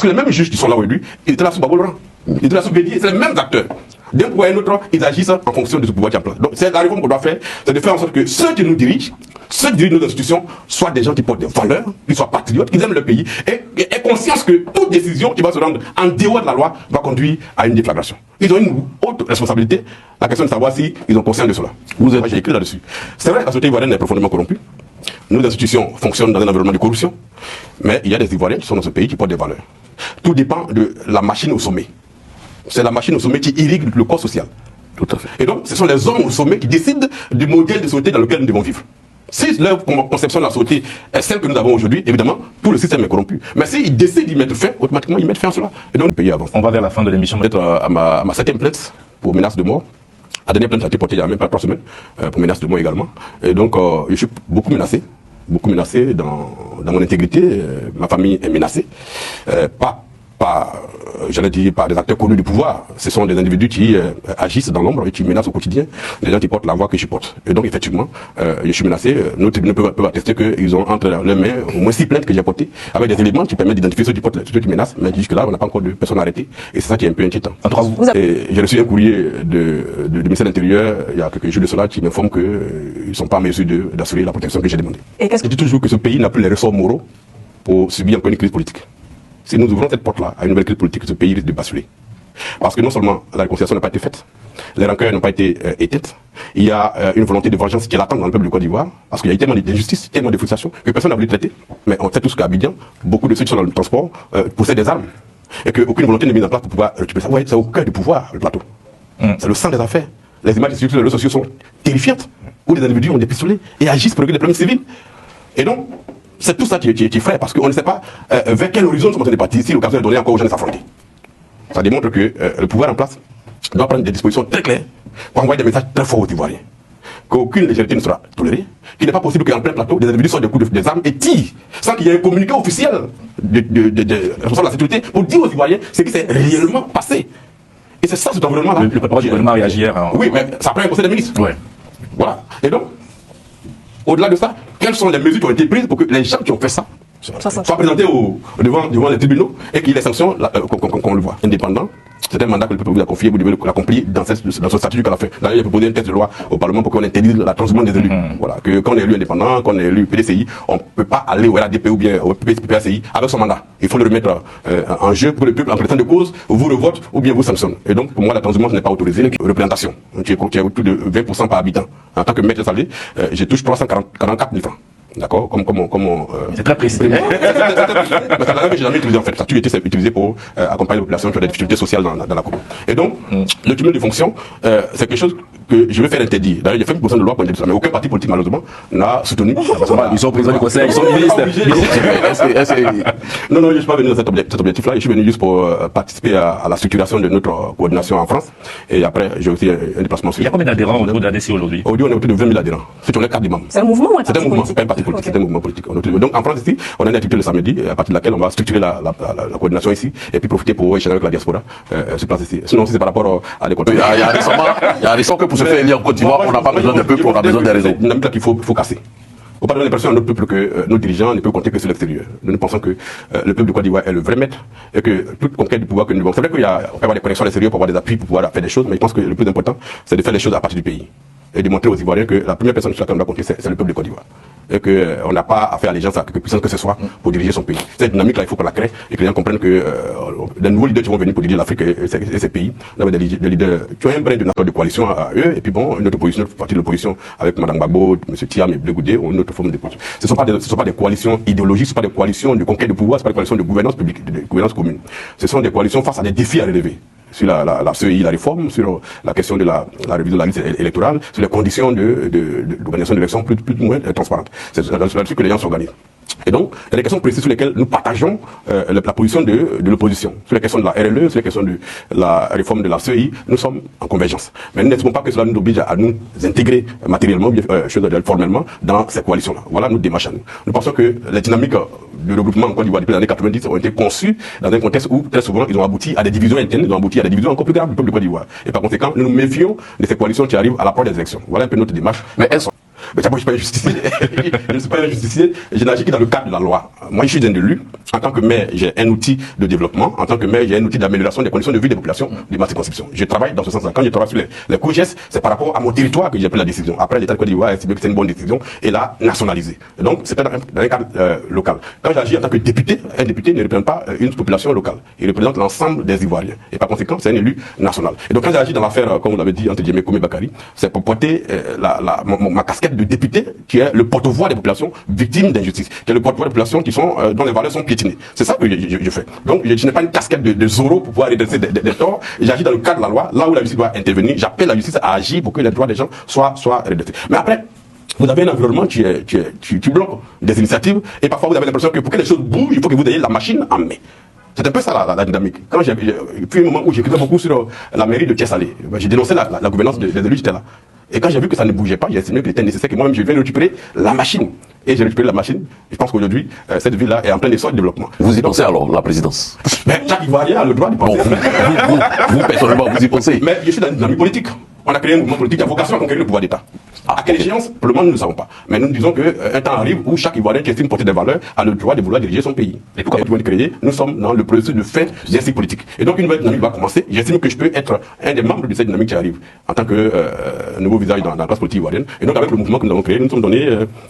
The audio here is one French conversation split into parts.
que les mêmes juges qui sont là aujourd'hui, ils étaient là sous Gbagbo Laurent. Ils étaient là sous Bédié, c'est les mêmes acteurs. D'un point à un autre, ils agissent en fonction de ce pouvoir qui est en place. Donc, c'est la réforme qu'on doit faire, c'est de faire en sorte que ceux qui nous dirigent, ceux qui dirigent nos institutions, soient des gens qui portent des valeurs, qui soient patriotes, qui aiment le pays, et aient conscience que toute décision qui va se rendre en dehors de la loi va conduire à une déflagration. Ils ont une haute responsabilité. La question de savoir si ils ont conscience de cela. Moi, j'ai écrit là-dessus. C'est vrai, la société ivoirienne est profondément corrompue. Nos institutions fonctionnent dans un environnement de corruption, mais il y a des Ivoiriens qui sont dans ce pays qui portent des valeurs. Tout dépend de la machine au sommet. C'est la machine au sommet qui irrigue le corps social. Tout à fait. Et donc, ce sont les hommes au sommet qui décident du modèle de société dans lequel nous devons vivre. Si leur conception de la société est celle que nous avons aujourd'hui, évidemment, tout le système est corrompu. Mais s'ils décident d'y mettre fin, automatiquement, ils mettent fin à cela. Et donc, le pays avance. On va vers la fin de l'émission. Peut-être à ma 7e plainte pour menace de mort. La dernière plainte a été portée il y a même pas 3 semaines, pour menace de mort également. Et donc, je suis beaucoup menacé dans mon intégrité. Ma famille est menacée. J'allais dire, par des acteurs connus du pouvoir. Ce sont des individus qui agissent dans l'ombre et qui menacent au quotidien des gens qui portent la voix que je porte. Et donc, effectivement, je suis menacé. Nos tribunaux peuvent attester qu'ils ont entre leurs mains au moins 6 plaintes que j'ai portées, avec des éléments qui permettent d'identifier ceux qui menacent. Mais jusque-là, on n'a pas encore de personnes arrêtées. Et c'est ça qui est un peu inquiétant. J'ai reçu un courrier du ministère de l'Intérieur, il y a quelques jours de cela, qui m'informe qu'ils ne sont pas en mesure d'assurer la protection que j'ai demandée. Je dis toujours que ce pays n'a plus les ressorts moraux pour subir encore une crise politique. Si nous ouvrons cette porte-là à une nouvelle crise politique, ce pays risque de basculer. Parce que non seulement la réconciliation n'a pas été faite, les rancœurs n'ont pas été éteintes, il y a une volonté de vengeance qui est latente dans le peuple de Côte d'Ivoire, parce qu'il y a eu tellement d'injustice, tellement de frustrations, que personne n'a voulu traiter. Mais on sait tous qu'à Abidjan, beaucoup de ceux qui sont dans le transport possèdent des armes. Et qu'aucune volonté n'est mise en place pour pouvoir récupérer ça. Ouais, c'est au cœur du pouvoir, le plateau. C'est le sang des affaires. Les images sur les réseaux sociaux sont terrifiantes, où les individus ont des pistolets et agissent pour régler des problèmes civils. Et donc, c'est tout ça qui est frais, parce qu'on ne sait pas vers quel horizon nous sommes en train de partir si l'occasion est donnée encore aux gens de s'affronter. Ça démontre que le pouvoir en place doit prendre des dispositions très claires pour envoyer des messages très forts aux Ivoiriens. Qu'aucune légèreté ne sera tolérée, qu'il n'est pas possible qu'en plein plateau, des individus sortent des coups des armes et tirent, sans qu'il y ait un communiqué officiel de responsable de la sécurité pour dire aux Ivoiriens ce qui s'est réellement passé. Et c'est ça cet environnement-là. Le président du gouvernement a réagi hier. Oui, mais ça prend un conseil des ministres. Ouais. Voilà. Et donc, au-delà de ça, quelles sont les mesures qui ont été prises pour que les gens qui ont fait ça soient présentés devant les tribunaux et qu'il y ait des sanctions qu'on le voit. Indépendant, c'est un mandat que le peuple vous a confié, vous devez l'accomplir dans ce statut qu'elle a fait. D'ailleurs, il a proposé un texte de loi au Parlement pour qu'on interdise la transhumance des élus. Voilà, que quand on est élu indépendant, quand on est élu PDCI, on ne peut pas aller au RADP ou bien au PPACI avec son mandat. Il faut le remettre en jeu pour que le peuple, en connaissance de cause, vous revote ou bien vous sanctionne. Et donc, pour moi, la transhumance n'est pas autorisée. Représentation, qui est autour de 20% par habitant. En tant que maître salarié, je touche 344 000 francs. D'accord, c'est très précis. Mais c'est la langue que j'ai jamais utilisée en fait. Ça a toujours été utilisé pour accompagner la population qui a des difficultés sociales dans la commune. Et donc, le cumul de fonctions, c'est quelque chose que je vais faire interdire. D'ailleurs, j'ai fait une proposition de loi pour interdire ça, mais aucun parti politique malheureusement n'a soutenu. Ils sont présidents du conseil, ils sont ministres. Non, je ne suis pas venu dans cet objectif-là. Je suis venu juste pour participer à la structuration de notre coordination en France. Et après, j'ai aussi un déplacement sur. Il y a combien d'adhérents au niveau de l'ADC aujourd'hui? Aujourd'hui, on est autour de 20 000 adhérents. C'est les cartes des membres. C'est un mouvement ou un parti politique? C'est un mouvement, c'est pas un parti politique, c'est un mouvement politique. Donc en France ici, on a une activité le samedi, à partir de laquelle on va structurer la coordination ici, et puis profiter pour échanger avec la diaspora sur place ici. Sinon, si c'est par rapport à des contrôles. Il y a raison que pour se faire élire en Côte d'Ivoire, on n'a pas besoin d'un peuple, on a besoin des réseaux. C'est une dynamique qu'il faut casser. On pas donner l'impression à notre peuple que nos dirigeants ne peuvent compter que sur l'extérieur. Nous pensons que le peuple de Côte d'Ivoire est le vrai maître et que toute conquête du pouvoir que nous avons. C'est vrai qu'on peut avoir des connexions à l'extérieur pour avoir des appuis, pour pouvoir faire des choses, mais je pense que le plus important, c'est de faire les choses à partir du pays. Et de montrer aux Ivoiriens que la première personne sur laquelle on doit compter, c'est le peuple de Côte d'Ivoire. Et qu'on n'a pas à faire allégeance à quelque puissance que ce soit pour diriger son pays. Cette dynamique-là, il faut qu'on la crée et que les gens comprennent que les nouveaux leaders qui vont venir pour diriger l'Afrique et ces pays, on avait des leaders qui ont un brin de coalition à eux, et puis bon, une autre position, une partie de l'opposition avec Mme Gbagbo, M. Thiam et Blé Goudé, ou une autre forme de position. Ce ne sont pas des coalitions idéologiques, ce ne sont pas des coalitions de conquête de pouvoir, ce ne sont pas des coalitions de gouvernance publique, de gouvernance commune. Ce sont des coalitions face à des défis à relever. Sur la CEI, la réforme, sur la question de la révision de la liste électorale, sur les conditions d'organisation d'élections plus ou moins transparentes. C'est là-dessus que les gens s'organisent. Et donc, il y a des questions précises sur lesquelles nous partageons la position de l'opposition. Sur les questions de la RLE, sur les questions de la réforme de la CEI, nous sommes en convergence. Mais nous n'estimons pas que cela nous oblige à nous intégrer matériellement, formellement, dans ces coalitions-là. Voilà notre démarche à nous. Nous pensons que les dynamiques de regroupement en Côte d'Ivoire depuis les années 90 ont été conçues dans un contexte où, très souvent, ils ont abouti à des divisions internes, ils ont abouti à des divisions encore plus graves du peuple de Côte d'Ivoire. Et par conséquent, nous nous méfions de ces coalitions qui arrivent à l'approche des élections. Voilà un peu notre démarche. Mais elles sont Mais d'abord, je ne suis pas un justicier. Je ne suis pas un justicier. Je n'agis que dans le cadre de la loi. Moi, je suis un élu. En tant que maire, j'ai un outil de développement. En tant que maire, j'ai un outil d'amélioration des conditions de vie des populations de ma circonscription. Je travaille dans ce sens-là. Quand je travaille sur les COGES, c'est par rapport à mon territoire que j'ai pris la décision. Après, l'État de Côte d'Ivoire a estimé que c'est une bonne décision et l'a nationalisé. Donc, c'est dans un cadre local. Quand j'agis en tant que député, un député ne représente pas une population locale. Il représente l'ensemble des Ivoiriens. Et par conséquent, c'est un élu national. Et donc, quand j'agis dans l'affaire, comme vous l'avez dit, entre guillemets, Komi Bakari, c'est pour porter ma casquette de député, qui est le porte-voix des populations victimes d'injustice, qui est le porte-voix des populations qui sont, dont les valeurs sont piétinées. C'est ça que je fais. Donc, je n'ai pas une casquette de Zorro pour pouvoir redresser des torts. J'agis dans le cadre de la loi, là où la justice doit intervenir. J'appelle la justice à agir pour que les droits des gens soient redressés. Mais après, vous avez un environnement qui bloque des initiatives, et parfois vous avez l'impression que pour que les choses bougent, il faut que vous ayez la machine en main. C'est un peu ça la dynamique. Quand puis un moment où j'écrivais beaucoup sur la mairie de Thiès-Salé, j'ai dénoncé la gouvernance des élus, j'étais là. Et quand j'ai vu que ça ne bougeait pas, j'ai estimé qu'il était nécessaire que moi-même je vienne récupérer la machine. Et j'ai récupéré la machine. Je pense qu'aujourd'hui, cette ville-là est en plein essor de développement. Vous y pensez alors, la présidence? Mais chaque Ivoirien a le droit de penser. Vous, personnellement, vous y pensez? Mais je suis dans une dynamique politique. On a créé un mouvement politique qui a vocation à conquérir le pouvoir d'État. À quelle échéance? Pour le moment, nous ne savons pas. Mais nous disons qu'un temps arrive où chaque Ivoirien qui estime porter des valeurs a le droit de vouloir diriger son pays. Et pourquoi nous créer? Nous sommes dans le processus de fin des cycles politiques. Et donc une nouvelle dynamique va commencer. J'estime que je peux être un des membres de cette dynamique qui arrive en tant que nouveau visage dans la classe politique ivoirienne. Et donc avec le mouvement que nous avons créé, nous nous sommes donné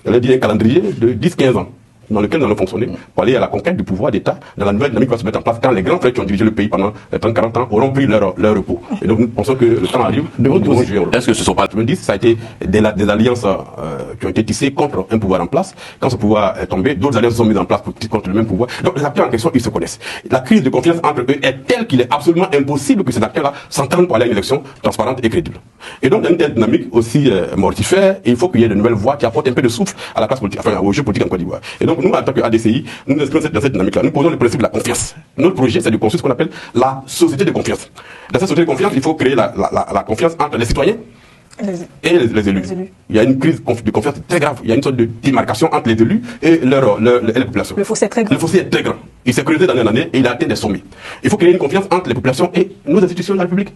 un calendrier de 10-15 ans dans lequel nous allons fonctionner pour aller à la conquête du pouvoir d'État dans la nouvelle dynamique qui va se mettre en place quand les grands frères qui ont dirigé le pays pendant 30-40 ans auront pris leur repos. Et donc nous pensons que le temps arrive. Est-ce que ce ne sont pas... 90, ça a été des alliances qui ont été tissées contre un pouvoir en place. Quand ce pouvoir est tombé, d'autres alliances sont mises en place contre le même pouvoir. Donc les acteurs en question, ils se connaissent. La crise de confiance entre eux est telle qu'il est absolument impossible que ces acteurs-là s'entendent pour aller à une élection transparente et crédible. Et donc dans une telle dynamique aussi mortifère, il faut qu'il y ait de nouvelles voix qui apportent un peu de souffle à la classe politique, enfin au jeu politique en Côte d'Ivoire. Et donc nous, en tant qu'ADCI, nous nous inscrivons dans cette dynamique-là. Nous posons le principe de la confiance. Notre projet, c'est de construire ce qu'on appelle la société de confiance. Dans cette société de confiance, il faut créer la confiance entre les citoyens et les élus. Il y a une crise de confiance très grave. Il y a une sorte de démarcation entre les élus et la population. Le fossé est très grand. Le fossé est très grand. Il s'est creusé d'année en année et il a atteint des sommets. Il faut créer une confiance entre les populations et nos institutions de la République.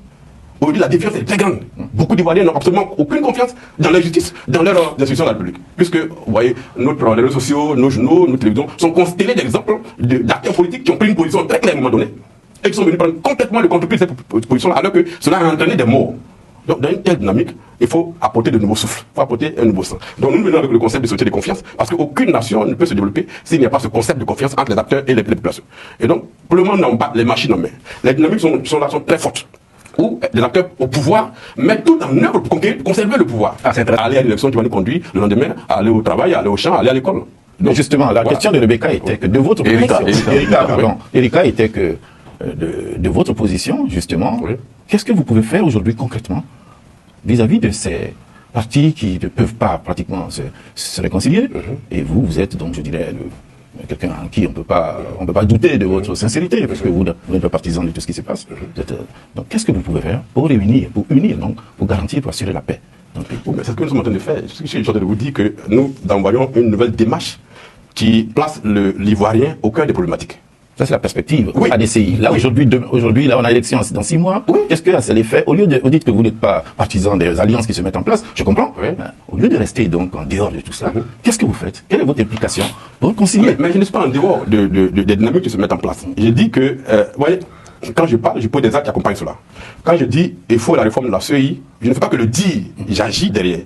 Aujourd'hui, la défiance est très grande. Beaucoup d'Ivoiriens n'ont absolument aucune confiance dans la justice, dans leurs institutions de la République. Puisque, vous voyez, les réseaux sociaux, nos journaux, nos télévisions sont constellés d'exemples d'acteurs politiques qui ont pris une position très claire à un moment donné et qui sont venus prendre complètement le contre-pied de cette position alors que cela a entraîné des morts. Donc, dans une telle dynamique, il faut apporter de nouveaux souffles, il faut apporter un nouveau sang. Donc, nous venons avec le concept de société de confiance, parce qu'aucune nation ne peut se développer s'il n'y a pas ce concept de confiance entre les acteurs et les populations. Et donc, pour le moment, nous n'avons pas les machines en main. Les dynamiques sont très fortes. Où les acteurs au pouvoir mettent tout en œuvre pour conserver le pouvoir. Aller à l'élection qui va nous conduire le lendemain, aller au travail, aller au champ, aller à l'école. Donc justement, la question de Rebecca était que de votre position, Erika était que de votre position, justement, qu'est-ce que vous pouvez faire aujourd'hui concrètement vis-à-vis de ces partis qui ne peuvent pas pratiquement se réconcilier, et vous êtes donc, je dirais, quelqu'un en qui on peut pas douter de votre sincérité, parce que vous n'êtes pas partisan de tout ce qui se passe. Donc, qu'est-ce que vous pouvez faire pour réunir, pour unir, donc, pour garantir, pour assurer la paix dans le pays? C'est ce que nous sommes en train de faire. Je suis en train de vous dire que nous envoyons une nouvelle démarche qui place l'Ivoirien au cœur des problématiques. Ça, c'est la perspective. Oui. ADCI. Là, aujourd'hui, là, on a l'élection dans 6 mois. Oui. Qu'est-ce que c'est l'effet? Au lieu de, vous dites que vous n'êtes pas partisan des alliances qui se mettent en place, je comprends. Oui. Au lieu de rester donc en dehors de tout ça, qu'est-ce que vous faites? Quelle est votre implication pour concilier? Mais je ne suis pas en dehors des dynamiques qui se mettent en place. Je dis que, vous voyez, quand je parle, je pose des actes qui accompagnent cela. Quand je dis il faut la réforme de la CEI, je ne fais pas que le dire, j'agis derrière.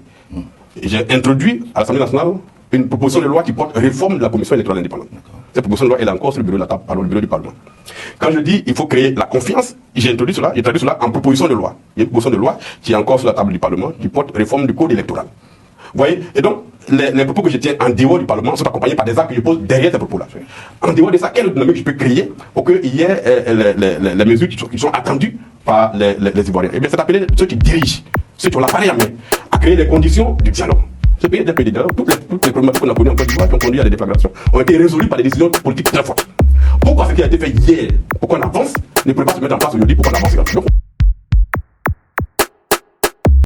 J'ai introduit à l'Assemblée nationale une proposition de loi qui porte réforme de la Commission électorale indépendante. Cette proposition de loi est encore sur le bureau de la table, le bureau du Parlement. Quand je dis il faut créer la confiance, j'ai traduit cela en proposition de loi. Il y a une proposition de loi qui est encore sur la table du Parlement, qui porte réforme du code électoral. Vous voyez? Et donc, les propos que je tiens en dehors du Parlement sont accompagnés par des actes que je pose derrière ces propos-là. En dehors de ça, quelle dynamique je peux créer pour qu'il y ait les mesures qui sont attendues par les Ivoiriens? Eh bien, c'est d'appeler ceux qui dirigent, ceux qui ont l'appareil à main, à créer les conditions du dialogue. Ce pays est un pays de dialogue. Toutes les problématiques qu'on a connues en Côte d'Ivoire qui ont conduit à des déflagrations ont été résolues par des décisions politiques très fortes. Pourquoi ce qui a été fait hier, pourquoi on avance, ne peut pas se mettre en place aujourd'hui, pourquoi on avance?